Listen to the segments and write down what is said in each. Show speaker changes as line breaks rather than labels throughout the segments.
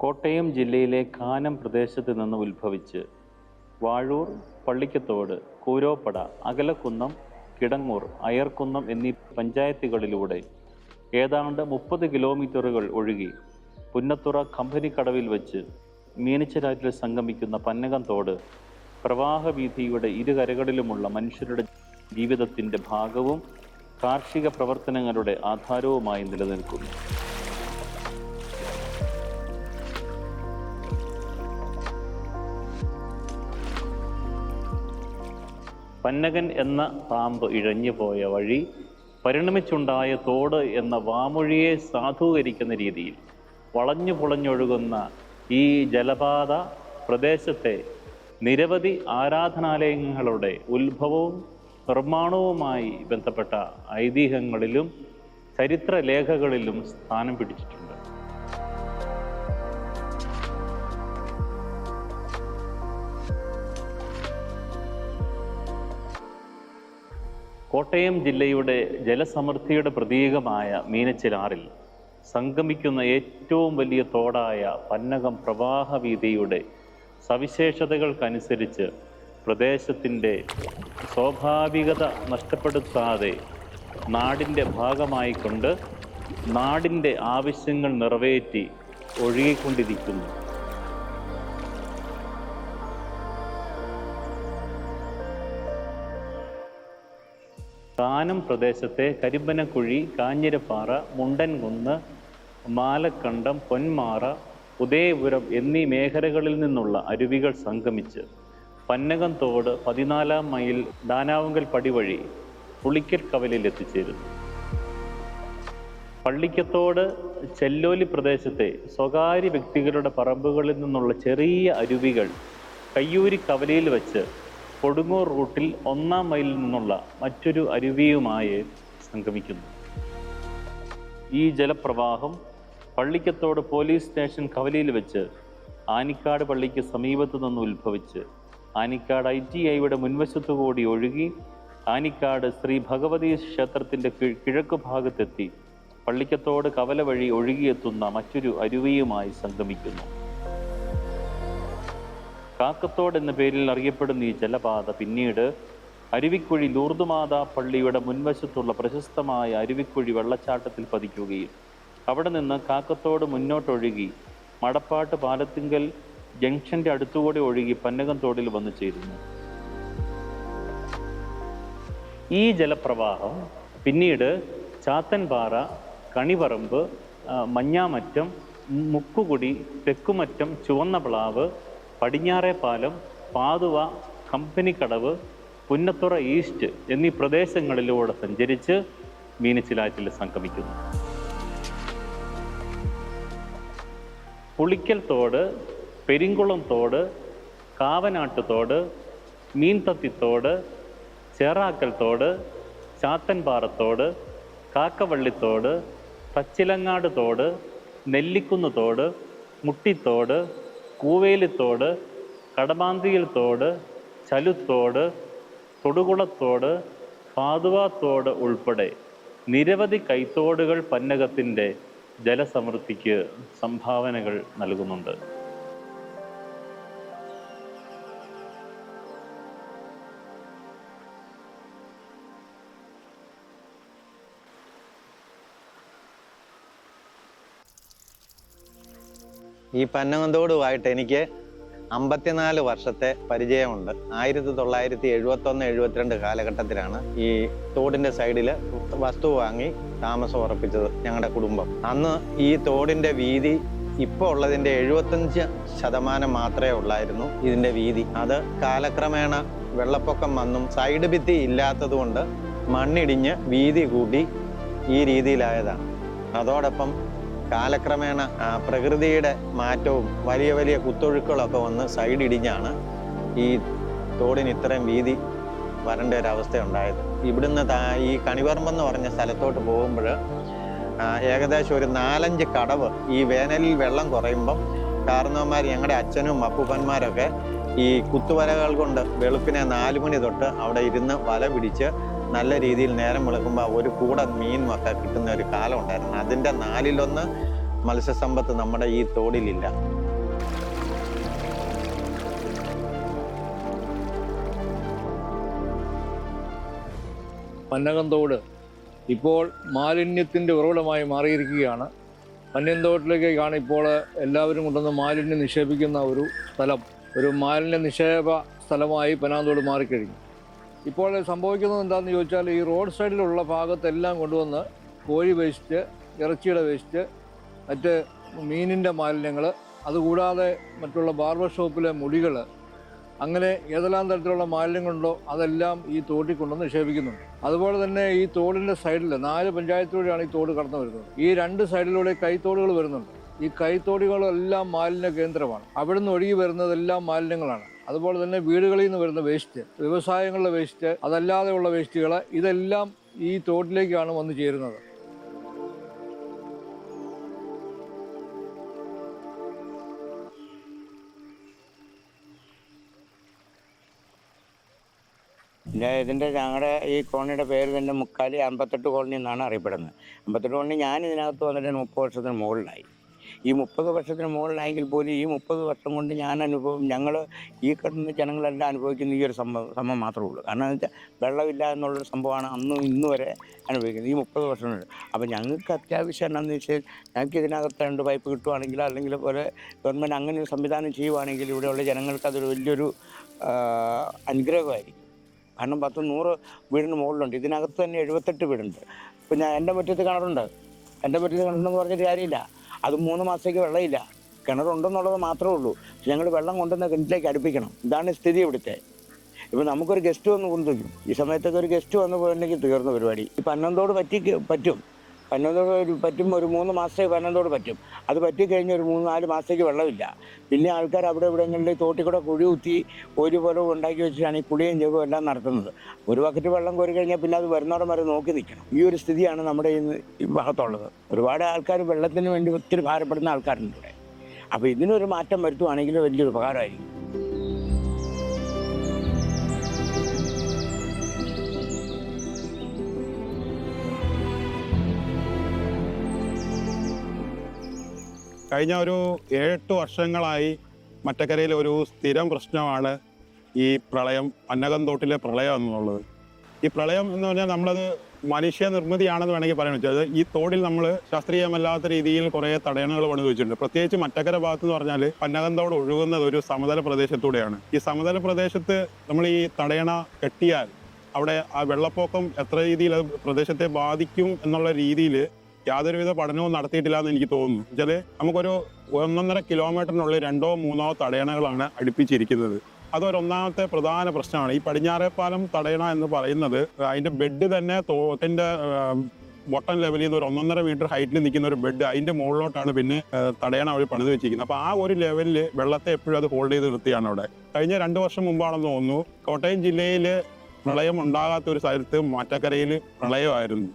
കോട്ടയം ജില്ലയിലെ കാനം പ്രദേശത്ത് നിന്ന് ഉത്ഭവിച്ച് വാഴൂർ, പള്ളിക്കത്തോട്, കൂരോപ്പട, അകലക്കുന്നം, കിടങ്ങൂർ, അയർക്കുന്നം എന്നീ പഞ്ചായത്തുകളിലൂടെ ഏതാണ്ട് 30 കിലോമീറ്ററുകൾ ഒഴുകി പുന്നത്തുറ കമ്പനിക്കടവിൽ വെച്ച് മീനച്ചിലാറ്റിൽ സംഗമിക്കുന്ന പന്നകം തോട് പ്രവാഹവീഥിയുടെ ഇരുകരകളിലുമുള്ള മനുഷ്യരുടെ ജീവിതത്തിൻ്റെ ഭാഗവും കാർഷിക പ്രവർത്തനങ്ങളുടെ ആധാരവുമായി നിലനിൽക്കുന്നു. പന്നകൻ എന്ന പാമ്പ് ഇഴഞ്ഞുപോയ വഴി പരിണമിച്ചുണ്ടായ തോട് എന്ന വാമൊഴിയെ സാധൂകരിക്കുന്ന രീതിയിൽ വളഞ്ഞു പുളഞ്ഞൊഴുകുന്ന ഈ ജലപാത പ്രദേശത്തെ നിരവധി ആരാധനാലയങ്ങളുടെ ഉത്ഭവവും നിർമ്മാണവുമായി ബന്ധപ്പെട്ട ഐതിഹ്യങ്ങളിലും ചരിത്രലേഖകളിലും സ്ഥാനം പിടിച്ചിട്ടുണ്ട്. കോട്ടയം ജില്ലയുടെ ജലസമൃദ്ധിയുടെ പ്രതീകമായ മീനച്ചിലാറിൽ സംഗമിക്കുന്ന ഏറ്റവും വലിയ തോടായ പന്നകം പ്രവാഹവീഥിയുടെ സവിശേഷതകൾക്കനുസരിച്ച് പ്രദേശത്തിൻ്റെ സ്വാഭാവികത നഷ്ടപ്പെടുത്താതെ നാടിൻ്റെ ഭാഗമായിക്കൊണ്ട് നാടിൻ്റെ ആവശ്യങ്ങൾ നിറവേറ്റി ഒഴുകിക്കൊണ്ടിരിക്കുന്നു. കാനം പ്രദേശത്തെ കരിമ്പനക്കുഴി, കാഞ്ഞിരപ്പാറ, മുണ്ടൻകുന്ന്, മാലക്കണ്ടം, പൊന്മാറ, ഉദയപുരം എന്നീ മേഖലകളിൽ നിന്നുള്ള അരുവികൾ സംഗമിച്ച് പന്നകം തോട് 14-ാം മൈൽ ദാനാവുങ്കൽ പടി വഴി പുളിക്കൽ കവലിൽ എത്തിച്ചേരുന്നു. പള്ളിക്കത്തോട് ചെല്ലോലി പ്രദേശത്തെ സ്വകാര്യ വ്യക്തികളുടെ പറമ്പുകളിൽ നിന്നുള്ള ചെറിയ അരുവികൾ കയ്യൂരി കവലയിൽ വെച്ച് കൊടുങ്ങൂർ റൂട്ടിൽ 1-ാം മൈലിൽ നിന്നുള്ള മറ്റൊരു അരുവിയുമായി സംഗമിക്കുന്നു. ഈ ജലപ്രവാഹം പള്ളിക്കത്തോട് പോലീസ് സ്റ്റേഷൻ കവലയിൽ വെച്ച് ആനിക്കാട് പള്ളിക്ക് സമീപത്തു നിന്ന് ഉത്ഭവിച്ച് ആനിക്കാട് ITIയുടെ മുൻവശത്തു കൂടി ഒഴുകി ആനിക്കാട് ശ്രീ ഭഗവതി ക്ഷേത്രത്തിൻ്റെ കിഴക്ക് ഭാഗത്തെത്തി പള്ളിക്കത്തോട് കവല വഴി ഒഴുകിയെത്തുന്ന മറ്റൊരു അരുവിയുമായി സംഗമിക്കുന്നു. കാക്കത്തോട് എന്ന പേരിൽ അറിയപ്പെടുന്ന ഈ ജലപാത പിന്നീട് അരുവിക്കുഴി ലൂർദുമാതാ പള്ളിയുടെ മുൻവശത്തുള്ള പ്രശസ്തമായ അരുവിക്കുഴി വെള്ളച്ചാട്ടത്തിൽ പതിക്കുകയും അവിടെ നിന്ന് കാക്കത്തോട് മുന്നോട്ടൊഴുകി മടപ്പാട്ട് പാലത്തിങ്കൽ ജംഗ്ഷന്റെ അടുത്തുകൂടി ഒഴുകി പന്നകം തോടിൽ വന്നു ചേരുന്നു. ഈ ജലപ്രവാഹം പിന്നീട് ചാത്തൻപാറ, കണിപറമ്പ്, മഞ്ഞാമറ്റം, മുക്കുകുടി, തെക്കുമറ്റം, ചുവന്നപ്ലാവ്, പടിഞ്ഞാറേ പാലം, പാതുവ, കമ്പനിക്കടവ്, പുന്നത്തുറ ഈസ്റ്റ് എന്നീ പ്രദേശങ്ങളിലൂടെ സഞ്ചരിച്ച് മീനച്ചിലാറ്റിൽ സംഗമിക്കുന്നു. പുളിക്കൽ തോട്, പെരിങ്കുളം തോട്, കാവനാട്ട് തോട്, മീൻതത്തിത്തോട്, ചേറാക്കൽ തോട്, ചാത്തൻപാറത്തോട്, കാക്കവള്ളിത്തോട്, പച്ചിലങ്ങാട് തോട്, നെല്ലിക്കുന്ന് തോട്, മുട്ടിത്തോട്, കൂവേലിത്തോട്, കടമാന്തിയിൽ തോട്, ചലുത്തോട്, തൊടുകുളത്തോട്, പാതുവാത്തോട് ഉൾപ്പെടെ നിരവധി കൈത്തോടുകൾ പന്നകത്തിൻ്റെ ജലസമൃദ്ധിക്ക് സംഭാവനകൾ നൽകുന്നുണ്ട്.
ഈ പന്നകത്തോടുമായിട്ട് എനിക്ക് 54 വർഷത്തെ പരിചയമുണ്ട്. 1971-72 കാലഘട്ടത്തിലാണ് ഈ തോടിൻ്റെ സൈഡിൽ വസ്തു വാങ്ങി താമസം ഉറപ്പിച്ചത് ഞങ്ങളുടെ കുടുംബം. അന്ന് ഈ തോടിൻ്റെ വീതി ഇപ്പോൾ ഉള്ളതിൻ്റെ 75% മാത്രമേ ഉള്ളായിരുന്നു ഇതിൻ്റെ വീതി. അത് കാലക്രമേണ വെള്ളപ്പൊക്കം വന്നും സൈഡ് ഭിത്തി ഇല്ലാത്തത് കൊണ്ട് മണ്ണിടിഞ്ഞ് വീതി കൂട്ടി ഈ രീതിയിലായതാണ്. അതോടൊപ്പം കാലക്രമേണ പ്രകൃതിയുടെ മാറ്റവും വലിയ വലിയ കുത്തൊഴുക്കുകളൊക്കെ വന്ന് സൈഡ് ഇടിഞ്ഞാണ് ഈ തോടിന് ഇത്രയും വീതി വരേണ്ട ഒരവസ്ഥയുണ്ടായത്. ഇവിടുന്ന് ഈ കണിപറമ്പെന്ന് പറഞ്ഞ സ്ഥലത്തോട്ട് പോകുമ്പോൾ ഏകദേശം ഒരു 4-5 കടവ് ഈ വേനലിൽ വെള്ളം കുറയുമ്പം കാരണവന്മാർ, ഞങ്ങളുടെ അച്ഛനും അപ്പൂപ്പന്മാരൊക്കെ ഈ കുത്തുവലകൾ കൊണ്ട് വെളുപ്പിനെ 4 മണി തൊട്ട് അവിടെ ഇരുന്ന് വല പിടിച്ച് നല്ല രീതിയിൽ നേരം വെളുക്കുമ്പോൾ ഒരു കൂടെ മീൻ ഒക്കെ കിട്ടുന്ന ഒരു കാലം ഉണ്ടായിരുന്നു. അതിൻ്റെ 4-1 മത്സ്യസമ്പത്ത് നമ്മുടെ ഈ തോടിലില്ല.
പന്നകംതോട് ഇപ്പോൾ മാലിന്യത്തിൻ്റെ ഉറവിടമായി മാറിയിരിക്കുകയാണ്. പന്നകംതോട്ടിലേക്കാണ് ഇപ്പോൾ എല്ലാവരും കൊണ്ടുവന്ന് മാലിന്യം നിക്ഷേപിക്കുന്ന ഒരു സ്ഥലം, ഒരു മാലിന്യ നിക്ഷേപ സ്ഥലമായി പന്നകംതോട് മാറിക്കഴിഞ്ഞു. ഇപ്പോൾ സംഭവിക്കുന്നത് എന്താണെന്ന് ചോദിച്ചാൽ, ഈ റോഡ് സൈഡിലുള്ള ഭാഗത്തെല്ലാം കൊണ്ടുവന്ന് കോഴി വേസ്റ്റ്, ഇറച്ചിയുടെ വേസ്റ്റ്, മറ്റ് മീനിൻ്റെ മാലിന്യങ്ങൾ, അതുകൂടാതെ മറ്റുള്ള ബാർബർ ഷോപ്പിലെ മുടികൾ, അങ്ങനെ ഏതെല്ലാം തരത്തിലുള്ള മാലിന്യങ്ങളുണ്ടോ അതെല്ലാം ഈ തോട്ടിൽ കൊണ്ടുവന്ന് നിക്ഷേപിക്കുന്നുണ്ട്. അതുപോലെ തന്നെ ഈ തോടിൻ്റെ സൈഡിൽ 4 പഞ്ചായത്തിലൂടെയാണ് ഈ തോട് കടന്നു വരുന്നത്. ഈ 2 സൈഡിലൂടെ കൈത്തോടുകൾ വരുന്നുണ്ട്. ഈ കൈത്തോടുകളെല്ലാം മാലിന്യ കേന്ദ്രമാണ്. അവിടുന്ന് ഒഴുകി വരുന്നതെല്ലാം മാലിന്യങ്ങളാണ്. അതുപോലെ തന്നെ വീടുകളിൽ നിന്ന് വരുന്ന വേസ്റ്റ്, വ്യവസായങ്ങളുടെ വേസ്റ്റ്, അതല്ലാതെയുള്ള വേസ്റ്റുകൾ, ഇതെല്ലാം ഈ തോട്ടിലേക്കാണ് വന്നു ചേരുന്നത്.
ഇതിൻ്റെ ഞങ്ങളുടെ ഈ കോളനിയുടെ പേര് തന്നെ മുക്കാലി 58 കോളനി എന്നാണ് അറിയപ്പെടുന്നത്. 58 കോളനി ഞാൻ ഇതിനകത്ത് വന്നിട്ട് 30 വർഷത്തിന് മുകളിലായി. ഈ 30 വർഷത്തിന് മുകളിലായെങ്കിൽ പോലും ഈ 30 വർഷം കൊണ്ട് ഞങ്ങൾ ഈ കിടന്ന ജനങ്ങളെല്ലാം അനുഭവിക്കുന്ന ഈ ഒരു സംഭവം മാത്രമേ ഉള്ളൂ. കാരണം എന്ന് വെച്ചാൽ വെള്ളമില്ല എന്നുള്ളൊരു സംഭവമാണ് അന്നും ഇന്ന് വരെ അനുഭവിക്കുന്നത് ഈ 30 വർഷം കൊണ്ട്. അപ്പോൾ ഞങ്ങൾക്ക് അത്യാവശ്യം എന്താണെന്ന് വെച്ചാൽ, ഞങ്ങൾക്ക് ഇതിനകത്ത് 2 പൈപ്പ് കിട്ടുവാണെങ്കിലോ അല്ലെങ്കിൽ പോലെ ഗവൺമെൻറ് അങ്ങനെ ഒരു സംവിധാനം ചെയ്യുവാണെങ്കിൽ ഇവിടെയുള്ള ജനങ്ങൾക്ക് അതൊരു വലിയൊരു അനുഗ്രഹമായിരിക്കും. കാരണം 10-100 വീടിന് മുകളിലുണ്ട്. ഇതിനകത്ത് തന്നെ 78 വീടുണ്ട്. ഇപ്പോൾ എൻ്റെ മുറ്റത്ത് കിണറുണ്ട്. എൻ്റെ മുറ്റത്ത് കിണറുണ്ടെന്ന് പറഞ്ഞിട്ട് കാര്യമില്ല. അത് 3 മാസത്തേക്ക് വെള്ളമില്ല. കിണറുണ്ടെന്നുള്ളത് മാത്രമേ ഉള്ളൂ. ഞങ്ങൾ വെള്ളം കൊണ്ടുവന്ന് കിണറ്റിലേക്ക് അടുപ്പിക്കണം. ഇതാണ് സ്ഥിതി ഇവിടുത്തെ. ഇപ്പോൾ നമുക്കൊരു ഗസ്റ്റ് വന്ന് കൊണ്ടുവരും. ഈ സമയത്തൊക്കെ ഒരു ഗസ്റ്റ് വന്ന് പോയിട്ടുണ്ടെങ്കിൽ തീർന്ന പരിപാടി. ഈ പന്നകംതോട് പറ്റും. പന്നകംതോട് പറ്റും. ഒരു 3 മാസത്തേക്ക് പന്നകംതോട് പറ്റും. അത് പറ്റിക്കഴിഞ്ഞ് ഒരു 3-4 മാസത്തേക്ക് വെള്ളമില്ല. പിന്നെ ആൾക്കാർ അവിടെ ഇവിടെങ്ങളിൽ തോട്ടിൽ കൂടെ കുഴി കുത്തി ഒരു പോലെ ഉണ്ടാക്കി വെച്ചിട്ടാണ് ഈ കുളിയും ജപവും എല്ലാം നടത്തുന്നത്. ഒരു ബക്കറ്റ് വെള്ളം കോരി കഴിഞ്ഞാൽ പിന്നെ അത് വരുന്നോടം വരെ നോക്കി നിൽക്കണം. ഈ ഒരു സ്ഥിതിയാണ് നമ്മുടെ ഈ ഭാഗത്തുള്ളത്. ഒരുപാട് ആൾക്കാർ വെള്ളത്തിന് വേണ്ടി ഒത്തിരി ഭാരപ്പെടുന്ന ആൾക്കാരുണ്ട് ഇവിടെ. അപ്പോൾ ഇതിനൊരു മാറ്റം വരുത്തുവാണെങ്കിൽ വലിയൊരു ഉപകാരമായിരിക്കും.
കഴിഞ്ഞ ഒരു 7-8 വർഷങ്ങളായി മറ്റക്കരയിലെ ഒരു സ്ഥിരം പ്രശ്നമാണ് ഈ പ്രളയം, പന്നകംതോട്ടിലെ പ്രളയം എന്നുള്ളത്. ഈ പ്രളയം എന്ന് പറഞ്ഞാൽ നമ്മളത് മനുഷ്യനിർമ്മിതിയാണെന്ന് വേണമെങ്കിൽ പറയാൻ വെച്ചാൽ, ഈ തോടിൽ നമ്മൾ ശാസ്ത്രീയമല്ലാത്ത രീതിയിൽ കുറേ തടയണകൾ പണിത് വെച്ചിട്ടുണ്ട്. പ്രത്യേകിച്ച് മറ്റക്കര ഭാഗത്ത് എന്ന് പറഞ്ഞാൽ പന്നകംതോട് ഒഴുകുന്നത് ഒരു സമതല പ്രദേശത്തൂടെയാണ്. ഈ സമതല പ്രദേശത്ത് നമ്മൾ ഈ തടയണ കെട്ടിയാൽ അവിടെ ആ വെള്ളപ്പൊക്കം എത്ര രീതിയിൽ അത് പ്രദേശത്തെ ബാധിക്കും എന്നുള്ള രീതിയിൽ യാതൊരുവിധ പഠനവും നടത്തിയിട്ടില്ല എന്ന് എനിക്ക് തോന്നുന്നു. വെച്ചാൽ നമുക്കൊരു 1.5 കിലോമീറ്ററിനുള്ളിൽ 2-3 തടയണകളാണ് അടുപ്പിച്ചിരിക്കുന്നത്. അതൊരൊന്നാമത്തെ പ്രധാന പ്രശ്നമാണ്. ഈ പടിഞ്ഞാറേപ്പാലം തടയണ എന്ന് പറയുന്നത് അതിൻ്റെ ബെഡ് തന്നെ തോട്ടിൻ്റെ ബോട്ടം ലെവലിൽ നിന്ന് ഒരു 1.5 മീറ്റർ ഹൈറ്റിൽ നിൽക്കുന്ന ഒരു ബെഡ്, അതിൻ്റെ മുകളിലോട്ടാണ് പിന്നെ തടയണ വഴി പണിത് വെച്ചിരിക്കുന്നത്. അപ്പോൾ ആ ഒരു ലെവലിൽ വെള്ളത്തെ എപ്പോഴും അത് ഹോൾഡ് ചെയ്ത് നിർത്തിയാണ് അവിടെ. കഴിഞ്ഞ 2 വർഷം മുമ്പാണെന്ന് തോന്നുന്നു കോട്ടയം ജില്ലയിൽ പ്രളയം ഉണ്ടാകാത്ത ഒരു സ്ഥലത്ത് മറ്റക്കരയിൽ പ്രളയമായിരുന്നു.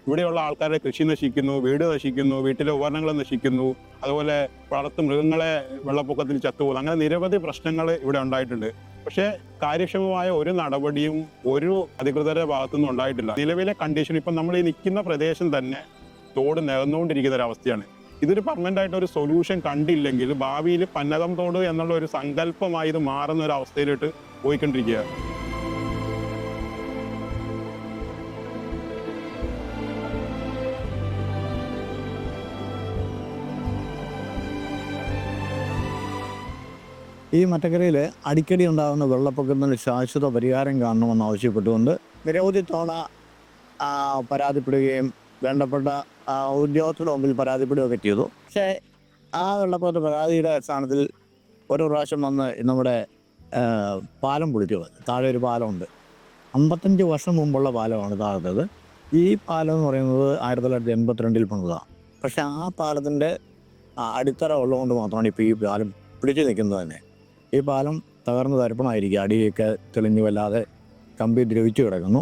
ഇവിടെയുള്ള ആൾക്കാരുടെ കൃഷി നശിക്കുന്നു, വീട് നശിക്കുന്നു, വീട്ടിലെ ഉപകരണങ്ങൾ നശിക്കുന്നു, അതുപോലെ വളർത്തു മൃഗങ്ങളെ വെള്ളപ്പൊക്കത്തിൽ ചത്തുപോകുന്നു. അങ്ങനെ നിരവധി പ്രശ്നങ്ങൾ ഇവിടെ ഉണ്ടായിട്ടുണ്ട്. പക്ഷേ കാര്യക്ഷമമായ ഒരു നടപടിയും ഒരു അധികൃതരുടെ ഭാഗത്തുനിന്നും ഉണ്ടായിട്ടില്ല. നിലവിലെ കണ്ടീഷൻ ഇപ്പം നമ്മൾ ഈ നിൽക്കുന്ന പ്രദേശം തന്നെ തോട് നികന്നുകൊണ്ടിരിക്കുന്ന ഒരവസ്ഥയാണ്. ഇതൊരു പെർമനൻ്റ് ആയിട്ട് ഒരു സൊല്യൂഷൻ കണ്ടില്ലെങ്കിൽ ഭാവിയിൽ പന്നകംതോട് എന്നുള്ള ഒരു സങ്കല്പമായി ഇത് മാറുന്ന ഒരു അവസ്ഥയിലോട്ട് പോയിക്കൊണ്ടിരിക്കുകയാണ്.
ഈ മറ്റക്കരയിൽ അടിക്കടി ഉണ്ടാകുന്ന വെള്ളപ്പൊക്കത്തിന് ശാശ്വത പരിഹാരം കാണണമെന്ന് ആവശ്യപ്പെട്ടുകൊണ്ട് നിരവധി തവണ പരാതിപ്പെടുകയും വേണ്ടപ്പെട്ട ഉദ്യോഗസ്ഥരുടെ മുമ്പിൽ പരാതിപ്പെടുകയൊക്കെ ചെയ്തു. പക്ഷേ ആ വെള്ളപ്പൊക്കത്തെ പരാതിയുടെ അടിസ്ഥാനത്തിൽ ഒരു പ്രാവശ്യം വന്ന് നമ്മുടെ പാലം പൊളിച്ചു. താഴെ ഒരു പാലമുണ്ട്, 55 വർഷം മുമ്പുള്ള പാലമാണ് താഴത്തത്. ഈ പാലം എന്ന് പറയുന്നത് 1982 പണിതാണ്. പക്ഷെ ആ പാലത്തിൻ്റെ അടിത്തറ ഉള്ളതുകൊണ്ട് മാത്രമാണ് ഇപ്പോൾ ഈ പാലം പിടിച്ചു നിൽക്കുന്നത് തന്നെ. ഈ പാലം തകർന്ന് തരിപ്പണമായിരിക്കും, അടിയൊക്കെ തെളിഞ്ഞു വല്ലാതെ കമ്പി ദ്രവിച്ചു കിടക്കുന്നു.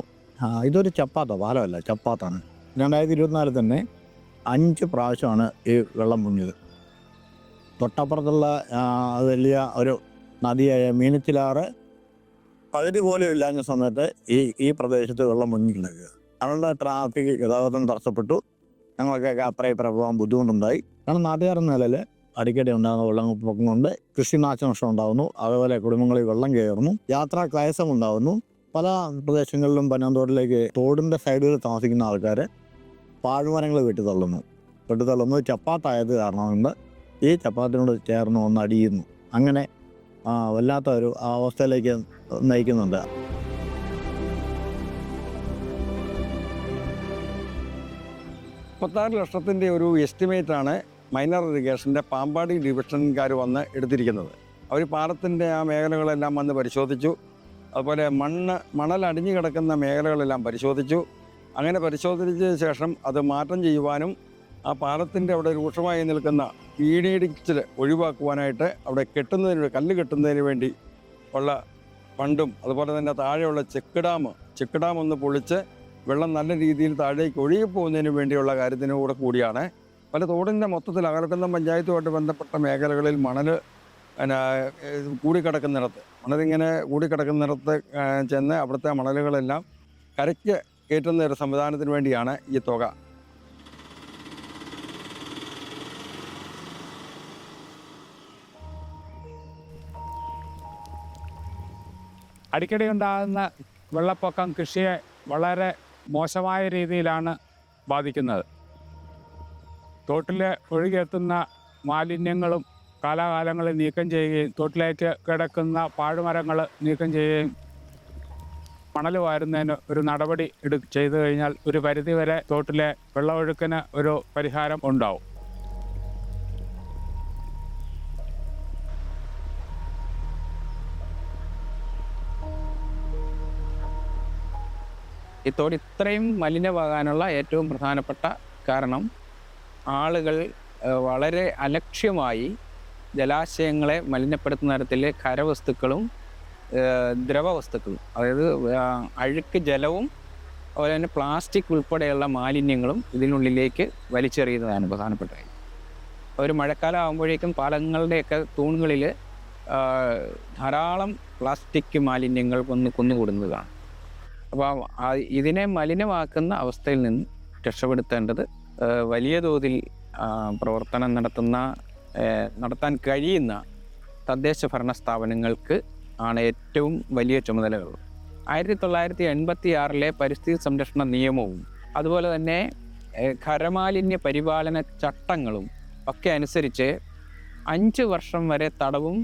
ഇതൊരു പാലമല്ല, ചപ്പാത്താണ്. 2024 തന്നെ 5 പ്രാവശ്യമാണ് ഈ വെള്ളം മുങ്ങിയത്. തൊട്ടപ്പുറത്തുള്ള വലിയ ഒരു നദിയായ മീനച്ചിലാറ് പകുതി പോലും ഇല്ലാഞ്ഞ സമയത്ത് ഈ പ്രദേശത്ത് വെള്ളം മുങ്ങി കിടക്കുക. ഞങ്ങളുടെ ട്രാഫിക് ഗതാഗതം തടസ്സപ്പെട്ടു. ഞങ്ങൾക്കൊക്കെ അപ്പുറം പോകാൻ ബുദ്ധിമുട്ടുണ്ടായി. കാരണം നാട്ടുകാരെന്ന നിലയിൽ അടിക്കടി ഉണ്ടാകുന്ന വെള്ളപ്പൊക്കം കൊണ്ട് കൃഷിനാശനഷ്ടം ഉണ്ടാകുന്നു. അതുപോലെ കുടുംബങ്ങളിൽ വെള്ളം കയറുന്നു, യാത്രാ ക്ലേശം ഉണ്ടാകുന്നു. പല പ്രദേശങ്ങളിലും പനന്തോട്ടിലേക്ക് തോടിൻ്റെ സൈഡുകളിൽ താമസിക്കുന്ന ആൾക്കാർ പാഴ്മരങ്ങൾ വെട്ടിത്തള്ളുന്നു ചപ്പാത്തായത് കാരണം കൊണ്ട് ഈ ചപ്പാത്തിനോട് ചേർന്ന് ഒന്ന് അടിയുന്നു. അങ്ങനെ വല്ലാത്ത ഒരു അവസ്ഥയിലേക്ക് നയിക്കുന്നുണ്ട്.
ലക്ഷത്തിൻ്റെ ഒരു എസ്റ്റിമേറ്റാണ് മൈനർ ഇറിഗേഷൻ്റെ പാമ്പാടി ഡിവിഷൻകാർ വന്ന് എടുത്തിരിക്കുന്നത്. അവർ പാടത്തിൻ്റെ ആ മേഖലകളെല്ലാം വന്ന് പരിശോധിച്ചു. അതുപോലെ മണൽ അടിഞ്ഞു കിടക്കുന്ന മേഖലകളെല്ലാം പരിശോധിച്ചു. അങ്ങനെ പരിശോധിച്ച ശേഷം അത് മാറ്റം ചെയ്യുവാനും ആ പാടത്തിൻ്റെ അവിടെ രൂക്ഷമായി നിൽക്കുന്ന വീടിടിച്ചിൽ ഒഴിവാക്കുവാനായിട്ട് അവിടെ കല്ല് കെട്ടുന്നതിന് വേണ്ടി ഉള്ള ഫണ്ടും അതുപോലെ തന്നെ താഴെയുള്ള ചെക്ക് ഡാം ഒന്ന് പൊളിച്ച് വെള്ളം നല്ല രീതിയിൽ താഴേക്ക് ഒഴുകിപ്പോകുന്നതിന് വേണ്ടിയുള്ള കാര്യത്തിന് കൂടിയാണ്. പല തോടിൻ്റെ മൊത്തത്തിൽ അകലക്കുന്ന പഞ്ചായത്തുമായിട്ട് ബന്ധപ്പെട്ട മേഖലകളിൽ മണൽ മണലിങ്ങനെ കൂടിക്കിടക്കുന്നിടത്ത് ചെന്ന് അവിടുത്തെ മണലുകളെല്ലാം കരയ്ക്ക് കയറ്റുന്ന ഒരു സംവിധാനത്തിന് വേണ്ടിയാണ് ഈ തുക.
അടിക്കടി ഉണ്ടാകുന്ന വെള്ളപ്പൊക്കം കൃഷിയെ വളരെ മോശമായ രീതിയിലാണ് ബാധിക്കുന്നത്. തോട്ടിൽ ഒഴുകിയെത്തുന്ന മാലിന്യങ്ങളും കാലാകാലങ്ങളിൽ നീക്കം ചെയ്യുകയും തോട്ടിലേക്ക് കിടക്കുന്ന പാഴ്മരങ്ങൾ നീക്കം ചെയ്യുകയും മണൽ വാരുന്നതിന് ഒരു നടപടി ചെയ്തു കഴിഞ്ഞാൽ ഒരു പരിധിവരെ തോട്ടിലെ വെള്ളമൊഴുക്കിന് ഒരു പരിഹാരം ഉണ്ടാവും.
ഈ തോട് ഇത്രയും മലിനമാകാനുള്ള ഏറ്റവും പ്രധാനപ്പെട്ട കാരണം ആളുകൾ വളരെ അലക്ഷ്യമായി ജലാശയങ്ങളെ മലിനപ്പെടുത്തുന്ന തരത്തിൽ ഖരവസ്തുക്കളും ദ്രവവസ്തുക്കളും, അതായത് അഴുക്ക് ജലവും അതുപോലെ തന്നെ പ്ലാസ്റ്റിക് ഉൾപ്പെടെയുള്ള മാലിന്യങ്ങളും ഇതിനുള്ളിലേക്ക് വലിച്ചെറിയുന്നതാണ് പ്രധാനപ്പെട്ട കാര്യം. ഒരു മഴക്കാലം ആകുമ്പോഴേക്കും പാലങ്ങളുടെയൊക്കെ തൂണുകളിൽ ധാരാളം പ്ലാസ്റ്റിക് മാലിന്യങ്ങൾ കുന്നുകൂടുന്നത് കാണും. അപ്പോൾ ഇതിനെ മലിനമാക്കുന്ന അവസ്ഥയിൽ നിന്ന് രക്ഷപ്പെടുത്തേണ്ടത് വലിയ തോതിൽ പ്രവർത്തനം നടത്താൻ കഴിയുന്ന തദ്ദേശ ഭരണ സ്ഥാപനങ്ങൾക്ക് ആണ് ഏറ്റവും വലിയ ചുമതലകൾ. 1986 പരിസ്ഥിതി സംരക്ഷണ നിയമവും അതുപോലെ തന്നെ ഖരമാലിന്യ പരിപാലന ചട്ടങ്ങളും ഒക്കെ അനുസരിച്ച് 5 വർഷം വരെ തടവും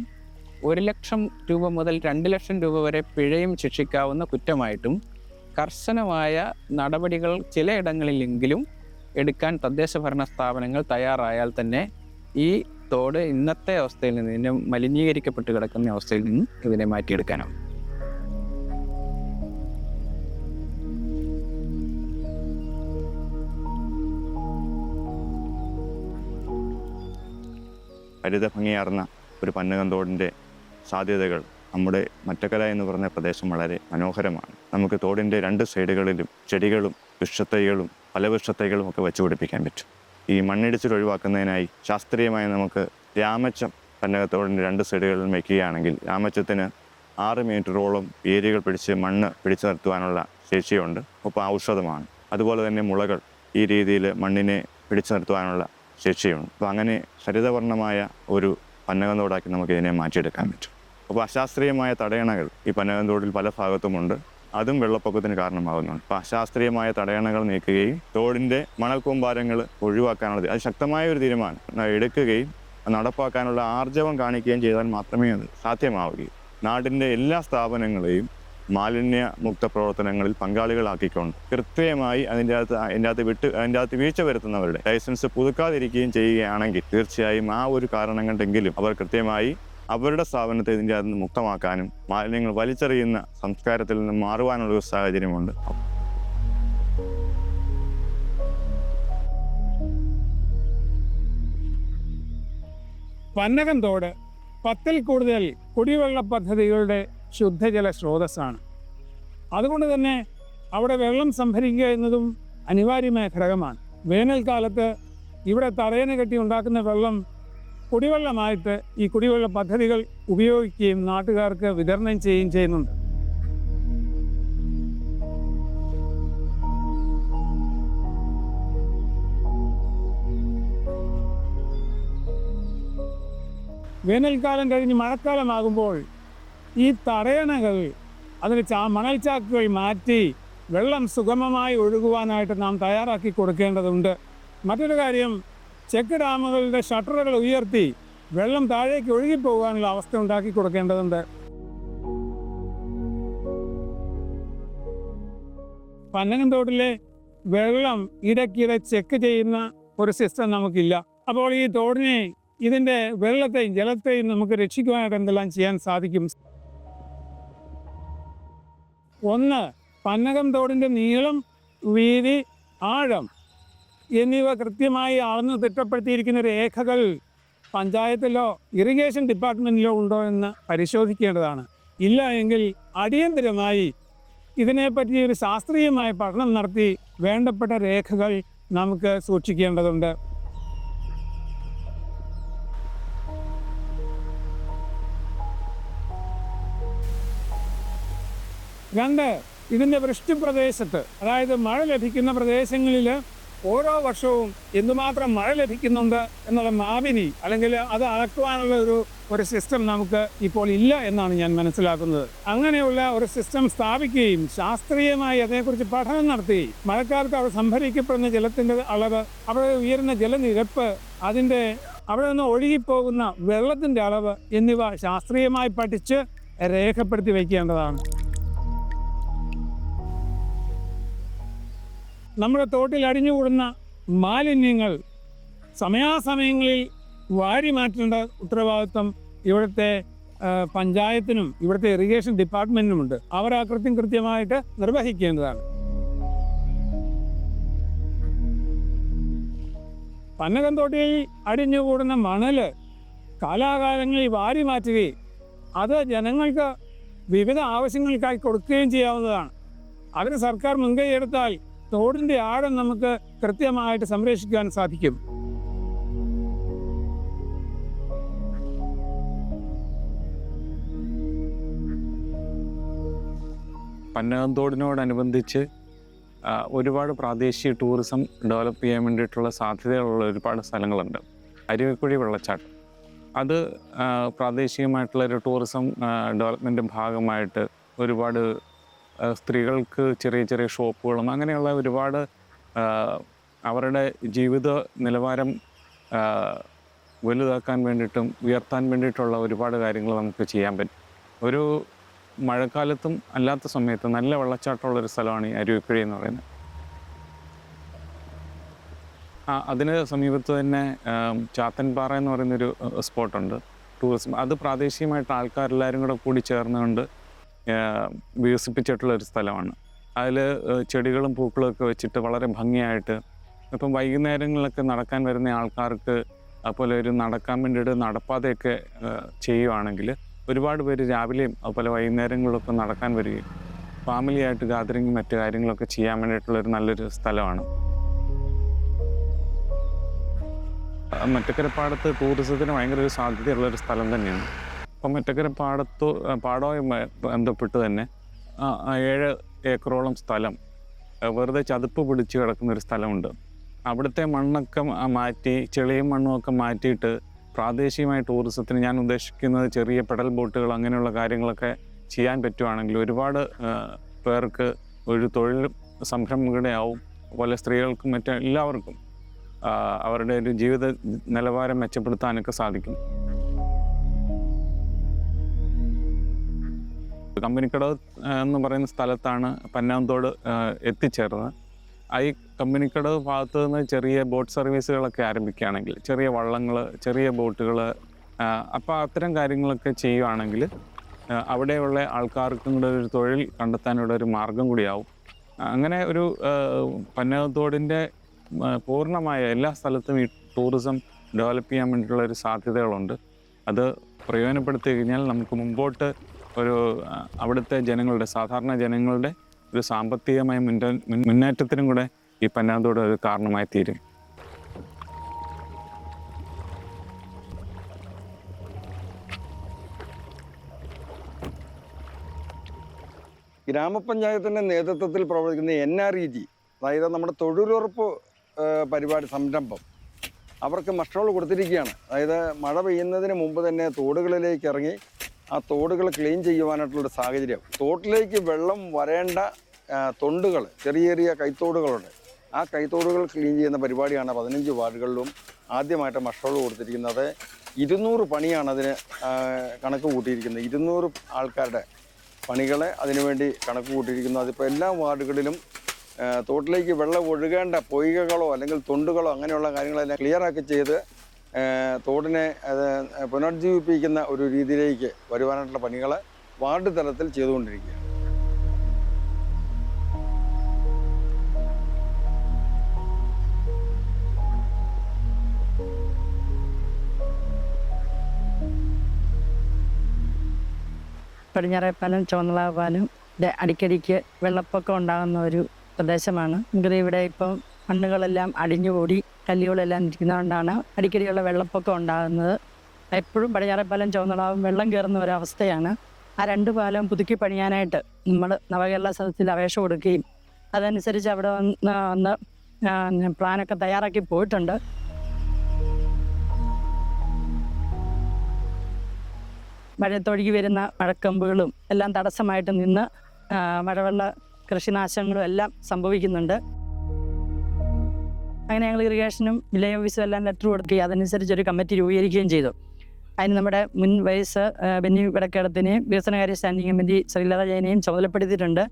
1 ലക്ഷം രൂപ മുതൽ 2 ലക്ഷം രൂപ വരെ പിഴയും ശിക്ഷിക്കാവുന്ന കുറ്റമായിട്ടും കർശനമായ നടപടികൾ ചിലയിടങ്ങളിലെങ്കിലും എടുക്കാൻ തദ്ദേശ ഭരണ സ്ഥാപനങ്ങൾ തയ്യാറായാൽ തന്നെ ഈ തോട് ഇന്നത്തെ അവസ്ഥയിൽ നിന്ന്, ഇതിനെ മലിനീകരിക്കപ്പെട്ട് കിടക്കുന്ന അവസ്ഥയിൽ നിന്ന് ഇതിനെ മാറ്റിയെടുക്കാനാവും.
ഹരിത ഭംഗിയാർന്ന ഒരു പന്നകന്തോടിൻ്റെ സാധ്യതകൾ നമ്മുടെ മറ്റക്കര എന്ന് പറഞ്ഞ പ്രദേശം വളരെ മനോഹരമാണ്. നമുക്ക് തോടിൻ്റെ 2 സൈഡുകളിലും ചെടികളും വൃക്ഷത്തൈകളും ഫലവൃക്ഷത്തൈകളും ഒക്കെ വെച്ച് പിടിപ്പിക്കാൻ പറ്റും. ഈ മണ്ണിടിച്ചിൽ ഒഴിവാക്കുന്നതിനായി ശാസ്ത്രീയമായി നമുക്ക് രാമച്ചം പന്നകത്തോടിൻ്റെ 2 സൈഡുകളിലും വയ്ക്കുകയാണെങ്കിൽ രാമച്ചത്തിന് 6 മീറ്ററോളം വേരുകൾ പിടിച്ച് മണ്ണ് പിടിച്ചു നിർത്തുവാനുള്ള ശേഷിയുണ്ട്. ഒപ്പം ഔഷധമാണ്. അതുപോലെ തന്നെ മുളകൾ ഈ രീതിയിൽ മണ്ണിനെ പിടിച്ചു നിർത്തുവാനുള്ള ശേഷിയുണ്ട്. അപ്പോൾ അങ്ങനെ ഹരിതവർണ്ണമായ ഒരു പന്നകന്തോടാക്കി നമുക്ക് ഇതിനെ മാറ്റിയെടുക്കാൻ പറ്റും. അപ്പോൾ അശാസ്ത്രീയമായ തടയണകൾ ഈ പന്നകന്തോടിൽ പല ഭാഗത്തുമുണ്ട്. അതും വെള്ളപ്പൊക്കത്തിന് കാരണമാകുന്നുണ്ട്. അപ്പോൾ അശാസ്ത്രീയമായ തടയണകൾ നീക്കുകയും തോടിൻ്റെ മണൽ കൂമ്പാരങ്ങൾ ഒഴിവാക്കാനുള്ളത് അത് ശക്തമായ ഒരു തീരുമാനം എടുക്കുകയും നടപ്പാക്കാനുള്ള ആർജവം കാണിക്കുകയും ചെയ്താൽ മാത്രമേ അത് സാധ്യമാവുകയും നാടിൻ്റെ എല്ലാ സ്ഥാപനങ്ങളെയും മാലിന്യമുക്ത പ്രവർത്തനങ്ങളിൽ പങ്കാളികളാക്കിക്കൊണ്ട് കൃത്യമായി അതിൻ്റെ അകത്ത് വീഴ്ച വരുത്തുന്നവരുടെ ലൈസൻസ് പുതുക്കാതിരിക്കുകയും ചെയ്യുകയാണെങ്കിൽ തീർച്ചയായും ആ ഒരു കാരണം കൊണ്ടെങ്കിലും അവർ കൃത്യമായി അവരുടെ സ്ഥാപനത്തെ ഇതിൻ്റെ അകത്ത് നിന്ന് മുക്തമാക്കാനും മാലിന്യങ്ങൾ വലിച്ചെറിയുന്ന സംസ്കാരത്തിൽ നിന്ന് മാറുവാനുള്ള ഒരു സാഹചര്യമുണ്ട്.
പന്നകന്തോട് 10-ൽ കൂടുതൽ കുടിവെള്ള പദ്ധതികളുടെ ശുദ്ധജല സ്രോതസ്സാണ്. അതുകൊണ്ട് തന്നെ അവിടെ വെള്ളം സംഭരിക്കുക എന്നതും അനിവാര്യമായ ഘടകമാണ്. വേനൽക്കാലത്ത് ഇവിടെ തടയണ കെട്ടി ഉണ്ടാക്കുന്ന വെള്ളം കുടിവെള്ളമായിട്ട് ഈ കുടിവെള്ള പദ്ധതികൾ ഉപയോഗിക്കുകയും നാട്ടുകാർക്ക് വിതരണം ചെയ്യുകയും ചെയ്യുന്നുണ്ട്. വേനൽക്കാലം കഴിഞ്ഞ് മഴക്കാലമാകുമ്പോൾ ഈ തടയണകൾ അതിന് മണൽച്ചാക്കുകൾ മാറ്റി വെള്ളം സുഗമമായി ഒഴുകുവാനായിട്ട് നാം തയ്യാറാക്കി കൊടുക്കേണ്ടതുണ്ട്. മറ്റൊരു കാര്യം, ചെക്ക് ഡാമുകളുടെ ഷട്ടറുകൾ ഉയർത്തി വെള്ളം താഴേക്ക് ഒഴുകിപ്പോകാനുള്ള അവസ്ഥ ഉണ്ടാക്കി കൊടുക്കേണ്ടതുണ്ട്. പന്നകംതോട്ടിലെ വെള്ളം ഇടയ്ക്കിടെ ചെക്ക് ചെയ്യുന്ന ഒരു സിസ്റ്റം നമുക്കില്ല. അപ്പോൾ ഈ തോടിനെ, ഇതിൻ്റെ വെള്ളത്തെയും ജലത്തെയും നമുക്ക് രക്ഷിക്കുവാനായിട്ട് എന്തെല്ലാം ചെയ്യാൻ സാധിക്കും? ഒന്ന്, പന്നകംതോടിൻ്റെ നീളം, വീതി, ആഴം എന്നിവ കൃത്യമായി അളന്ന് തിട്ടപ്പെടുത്തിയിരിക്കുന്ന രേഖകൾ പഞ്ചായത്തിലോ ഇറിഗേഷൻ ഡിപ്പാർട്ട്മെൻറ്റിലോ ഉണ്ടോ എന്ന് പരിശോധിക്കേണ്ടതാണ്. ഇല്ല എങ്കിൽ അടിയന്തരമായി ഇതിനെപ്പറ്റി ഒരു ശാസ്ത്രീയമായ പഠനം നടത്തി വേണ്ടപ്പെട്ട രേഖകൾ നമുക്ക് സൂക്ഷിക്കേണ്ടതുണ്ട്. രണ്ട്, ഇതിൻ്റെ വൃഷ്ടിപ്രദേശത്ത്, അതായത് മഴ ലഭിക്കുന്ന പ്രദേശങ്ങളിൽ ഓരോ വർഷവും എന്തുമാത്രം മഴ ലഭിക്കുന്നുണ്ട് എന്നുള്ള മാപിനി അല്ലെങ്കിൽ അത് അളക്കുവാനുള്ള ഒരു സിസ്റ്റം നമുക്ക് ഇപ്പോൾ ഇല്ല എന്നാണ് ഞാൻ മനസ്സിലാക്കുന്നത്. അങ്ങനെയുള്ള ഒരു സിസ്റ്റം സ്ഥാപിക്കുകയും ശാസ്ത്രീയമായി അതേക്കുറിച്ച് പഠനം നടത്തി മഴക്കാലത്ത് അവിടെ സംഭരിക്കപ്പെടുന്ന ജലത്തിൻ്റെ അളവ്, അവിടെ ഉയരുന്ന ജലനിരപ്പ്, അതിൻ്റെ അവിടെ നിന്ന് ഒഴുകിപ്പോകുന്ന വെള്ളത്തിൻ്റെ അളവ് എന്നിവ ശാസ്ത്രീയമായി പഠിച്ച് രേഖപ്പെടുത്തി വയ്ക്കേണ്ടതാണ്. നമ്മുടെ തോട്ടിൽ അടിഞ്ഞുകൂടുന്ന മാലിന്യങ്ങൾ സമയാസമയങ്ങളിൽ വാരി മാറ്റേണ്ട ഉത്തരവാദിത്വം ഇവിടുത്തെ പഞ്ചായത്തിനും ഇവിടുത്തെ ഇറിഗേഷൻ ഡിപ്പാർട്ട്മെൻറ്റിനുമുണ്ട്. അവർ ആ കൃത്യമായിട്ട് നിർവഹിക്കേണ്ടതാണ്. പന്നകംതോട്ടിൽ അടിഞ്ഞുകൂടുന്ന മണൽ കാലാകാലങ്ങളിൽ വാരി മാറ്റുകയും അത് ജനങ്ങൾക്ക് വിവിധ ആവശ്യങ്ങൾക്കായി കൊടുക്കുകയും ചെയ്യാവുന്നതാണ്. അതിന് സർക്കാർ മുൻകൈ എടുത്താൽ തോടിൻ്റെ ആഴം നമുക്ക് കൃത്യമായിട്ട് സംരക്ഷിക്കാൻ സാധിക്കും.
പന്നകംതോടിനോടനുബന്ധിച്ച് ഒരുപാട് പ്രാദേശിക ടൂറിസം ഡെവലപ്പ് ചെയ്യാൻ വേണ്ടിയിട്ടുള്ള സാധ്യതകളുള്ള ഒരുപാട് സ്ഥലങ്ങളുണ്ട്. അരുവിക്കുഴി വെള്ളച്ചാട്ടം, അത് പ്രാദേശികമായിട്ടുള്ളൊരു ടൂറിസം ഡെവലപ്മെൻറ്റ് ഭാഗമായിട്ട് ഒരുപാട് സ്ത്രീകൾക്ക് ചെറിയ ചെറിയ ഷോപ്പുകളും അങ്ങനെയുള്ള ഒരുപാട് അവരുടെ ജീവിത നിലവാരം വലുതാക്കാൻ വേണ്ടിയിട്ടും ഉയർത്താൻ വേണ്ടിയിട്ടുള്ള ഒരുപാട് കാര്യങ്ങൾ നമുക്ക് ചെയ്യാൻ പറ്റും. ഒരു മഴക്കാലത്തും അല്ലാത്ത സമയത്ത് നല്ല വെള്ളച്ചാട്ടമുള്ളൊരു സ്ഥലമാണ് ഈ അരുവിക്കുഴി എന്ന് പറയുന്നത്. അതിന് സമീപത്ത് തന്നെ ചാത്തൻപാറ എന്ന് പറയുന്നൊരു സ്പോട്ടുണ്ട് ടൂറിസം. അത് പ്രാദേശികമായിട്ട് ആൾക്കാരെല്ലാവരും കൂടി ചേർന്നുകൊണ്ട് വികസിപ്പിച്ചിട്ടുള്ളൊരു സ്ഥലമാണ്. അതിൽ ചെടികളും പൂക്കളും ഒക്കെ വെച്ചിട്ട് വളരെ ഭംഗിയായിട്ട്, ഇപ്പം വൈകുന്നേരങ്ങളിലൊക്കെ നടക്കാൻ വരുന്ന ആൾക്കാർക്ക് അതുപോലെ ഒരു നടക്കാൻ വേണ്ടിയിട്ട് നടപ്പാതയൊക്കെ ചെയ്യുവാണെങ്കിൽ ഒരുപാട് പേര് രാവിലെയും അതുപോലെ വൈകുന്നേരങ്ങളിലൊക്കെ നടക്കാൻ വരികയും ഫാമിലിയായിട്ട് ഗാദറിങ്ങും മറ്റു കാര്യങ്ങളൊക്കെ ചെയ്യാൻ വേണ്ടിയിട്ടുള്ളൊരു നല്ലൊരു സ്ഥലമാണ്. മറ്റക്കരപ്പാടത്ത് ടൂറിസത്തിന് ഭയങ്കര ഒരു സാധ്യതയുള്ളൊരു സ്ഥലം തന്നെയാണ്. അപ്പം പാടവുമായി ബന്ധപ്പെട്ട് തന്നെ 7 ഏക്കറോളം സ്ഥലം വെറുതെ ചതുപ്പ് പിടിച്ച് കിടക്കുന്നൊരു സ്ഥലമുണ്ട്. അവിടുത്തെ മണ്ണൊക്കെ മാറ്റി, ചെളിയും മണ്ണും ഒക്കെ മാറ്റിയിട്ട് പ്രാദേശികമായ ടൂറിസത്തിന് ഞാൻ ഉദ്ദേശിക്കുന്നത് ചെറിയ പെഡൽ ബോട്ടുകൾ അങ്ങനെയുള്ള കാര്യങ്ങളൊക്കെ ചെയ്യാൻ പറ്റുവാണെങ്കിൽ ഒരുപാട് പേർക്ക് ഒരു തൊഴിൽ സംരംഭകരുടെ ആവും. അതുപോലെ സ്ത്രീകൾക്കും എല്ലാവർക്കും അവരുടെ ഒരു ജീവിത നിലവാരം മെച്ചപ്പെടുത്താനൊക്കെ സാധിക്കും. കമ്പനിക്കടവ് എന്ന് പറയുന്ന സ്ഥലത്താണ് പന്നകംതോട് എത്തിച്ചേർന്നത്. ഈ കമ്പനിക്കടവ് ഭാഗത്ത് നിന്ന് ചെറിയ ബോട്ട് സർവീസുകളൊക്കെ ആരംഭിക്കുകയാണെങ്കിൽ, ചെറിയ വള്ളങ്ങൾ, ചെറിയ ബോട്ടുകൾ, അപ്പോൾ അത്തരം കാര്യങ്ങളൊക്കെ ചെയ്യുകയാണെങ്കിൽ അവിടെയുള്ള ആൾക്കാർക്കും കൂടെ ഒരു തൊഴിൽ കണ്ടെത്താനുള്ള ഒരു മാർഗം കൂടിയാവും. അങ്ങനെ ഒരു പന്നകംതോടിൻ്റെ പൂർണ്ണമായ എല്ലാ സ്ഥലത്തും ഈ ടൂറിസം ഡെവലപ്പ് ചെയ്യാൻ വേണ്ടിയിട്ടുള്ള ഒരു സാധ്യതകളുണ്ട്. അത് പ്രയോജനപ്പെടുത്തി കഴിഞ്ഞാൽ നമുക്ക് മുമ്പോട്ട് ഒരു അവിടുത്തെ ജനങ്ങളുടെ, സാധാരണ ജനങ്ങളുടെ ഒരു സാമ്പത്തികമായ മുന്നേറ്റത്തിനും കൂടെ ഈ പന്നകംതോട് ഒരു കാരണമായി തീരും.
ഗ്രാമപഞ്ചായത്തിൻ്റെ നേതൃത്വത്തിൽ പ്രവർത്തിക്കുന്ന NREG, അതായത് നമ്മുടെ തൊഴിലുറപ്പ് പരിപാടി സംരംഭം, അവർക്ക് മസ്റ്ററുകൾ കൊടുത്തിരിക്കുകയാണ്. അതായത് മഴ പെയ്യുന്നതിന് മുമ്പ് തന്നെ തോടുകളിലേക്ക് ഇറങ്ങി ആ തോടുകൾ ക്ലീൻ ചെയ്യുവാനായിട്ടുള്ളൊരു സാഹചര്യം. തോട്ടിലേക്ക് വെള്ളം വരേണ്ട തൊണ്ടുകൾ, ചെറിയ ചെറിയ കൈത്തോടുകളുണ്ട്. ആ കൈത്തോടുകൾ ക്ലീൻ ചെയ്യുന്ന പരിപാടിയാണ് 15 വാർഡുകളിലും ആദ്യമായിട്ട് മഷോൾ കൊടുത്തിരിക്കുന്നത്. 200 പണിയാണ് അതിന് കണക്ക് കൂട്ടിയിരിക്കുന്നത്. 200 ആൾക്കാരുടെ പണികളെ അതിനുവേണ്ടി കണക്ക് കൂട്ടിയിരിക്കുന്നു. അതിപ്പോൾ എല്ലാ വാർഡുകളിലും തോട്ടിലേക്ക് വെള്ളം ഒഴുകേണ്ട പൊയ്കകളോ അല്ലെങ്കിൽ തൊണ്ടുകളോ അങ്ങനെയുള്ള കാര്യങ്ങളെല്ലാം ക്ലിയറാക്കി ചെയ്ത് തോടിനെ പുനർജീവിപ്പിക്കുന്ന ഒരു രീതിയിലേക്ക് വരുവാനായിട്ടുള്ള പണികൾ വാർഡ് തലത്തിൽ ചെയ്തുകൊണ്ടിരിക്കുകയാണ്.
പടിഞ്ഞാറേപ്പാലം ചുവന്നളാപാലം അടിക്കടിക്ക് വെള്ളപ്പൊക്കം ഉണ്ടാകുന്ന ഒരു പ്രദേശമാണ്. എങ്കിലും ഇവിടെ ഇപ്പം മണ്ണുകളെല്ലാം അടിഞ്ഞുകൂടി കല്ലുകളെല്ലാം ഇരിക്കുന്നതുകൊണ്ടാണ് അടിക്കടിയുള്ള വെള്ളപ്പൊക്കം ഉണ്ടാകുന്നത്. എപ്പോഴും പടിഞ്ഞാറേപ്പാലം ചുവന്നളാവും വെള്ളം കയറുന്ന ഒരവസ്ഥയാണ്. ആ 2 പാലം പുതുക്കി പണിയാനായിട്ട് നമ്മൾ നവകേരള സദസ്സിൽ അപേക്ഷ കൊടുക്കുകയും അതനുസരിച്ച് അവിടെ വന്ന് പ്ലാനൊക്കെ തയ്യാറാക്കി പോയിട്ടുണ്ട്. മഴത്തൊഴുകി വരുന്ന മഴക്കമ്പുകളും എല്ലാം തടസ്സമായിട്ട് നിന്ന് മഴവെള്ള കൃഷിനാശങ്ങളും എല്ലാം സംഭവിക്കുന്നുണ്ട്. അങ്ങനെ ഞങ്ങൾ ഇറിഗേഷനും വില്ലേജ് ഓഫീസും എല്ലാം ലെറ്റർ കൊടുക്കുകയും അതനുസരിച്ചൊരു കമ്മിറ്റി രൂപീകരിക്കുകയും ചെയ്തു. അതിന് നമ്മുടെ മുൻ വൈസ് ബെന്നി വടക്കേടത്തിനെയും വികസനകാര്യ സ്റ്റാൻഡിംഗ് കമ്മിറ്റി ശ്രീലത ജയനെയും ചുമതലപ്പെടുത്തിയിട്ടുണ്ട്.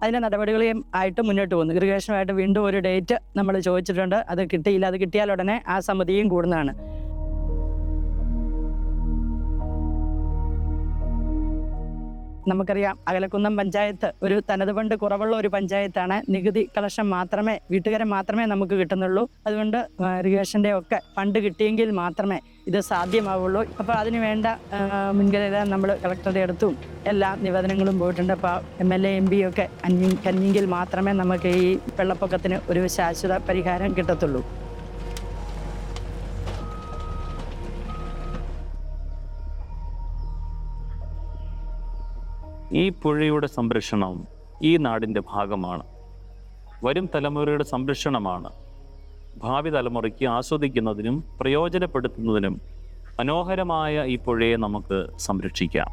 അതിൻ്റെ നടപടികളെയും ആയിട്ട് മുന്നോട്ട് പോകുന്നു. ഇറിഗേഷനുമായിട്ട് വീണ്ടും ഒരു ഡേറ്റ് നമ്മൾ ചോദിച്ചിട്ടുണ്ട്. അത് കിട്ടിയില്ല. അത് കിട്ടിയാൽ ഉടനെ ആ സമിതിയും കൂടുന്നതാണ്. നമുക്കറിയാം, അകലക്കുന്നം പഞ്ചായത്ത് ഒരു തനത് ഫണ്ട് കുറവുള്ള ഒരു പഞ്ചായത്താണ്. നികുതി കളക്ഷൻ മാത്രമേ, വീട്ടുകാരെ മാത്രമേ നമുക്ക് കിട്ടുന്നുള്ളൂ. അതുകൊണ്ട് ഇറിഗേഷൻ്റെ ഒക്കെ ഫണ്ട് കിട്ടിയെങ്കിൽ മാത്രമേ ഇത് സാധ്യമാവുള്ളൂ. അപ്പോൾ അതിന് വേണ്ട മുൻകരുതൽ നമ്മൾ കളക്ടറുടെ അടുത്തും എല്ലാ നിവേദനങ്ങളും പോയിട്ടുണ്ട്. അപ്പോൾ MLA MP ഒക്കെ കനിഞ്ഞെങ്കിൽ മാത്രമേ നമുക്ക് ഈ വെള്ളപ്പൊക്കത്തിന് ഒരു ശാശ്വത പരിഹാരം കിട്ടത്തുള്ളൂ.
ഈ പുഴയുടെ സംരക്ഷണം ഈ നാടിൻ്റെ ഭാഗമാണ്. വരും തലമുറയുടെ സംരക്ഷണമാണ്. ഭാവി തലമുറയ്ക്ക് ആസ്വദിക്കുന്നതിനും പ്രയോജനപ്പെടുത്തുന്നതിനും മനോഹരമായ ഈ പുഴയെ നമുക്ക് സംരക്ഷിക്കാം.